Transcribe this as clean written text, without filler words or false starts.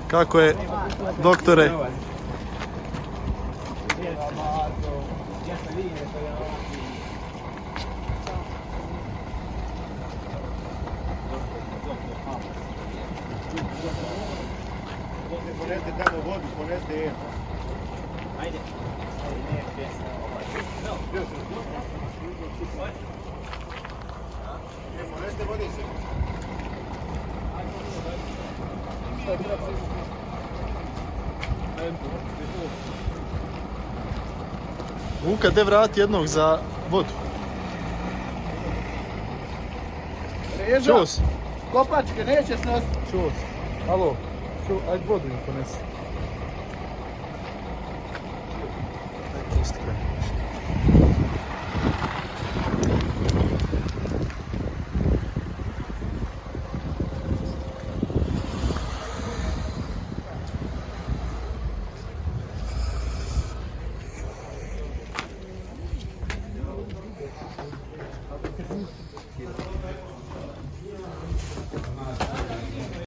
Kako je, doktore? Poneste tamo vodu, poneste je. Ajde. Poneste vodice. Vuka, de vrati jednog za vodu. Čuo si? Kopačke neće snositi. Čuo si? Alo, ajde vodu im ponesi.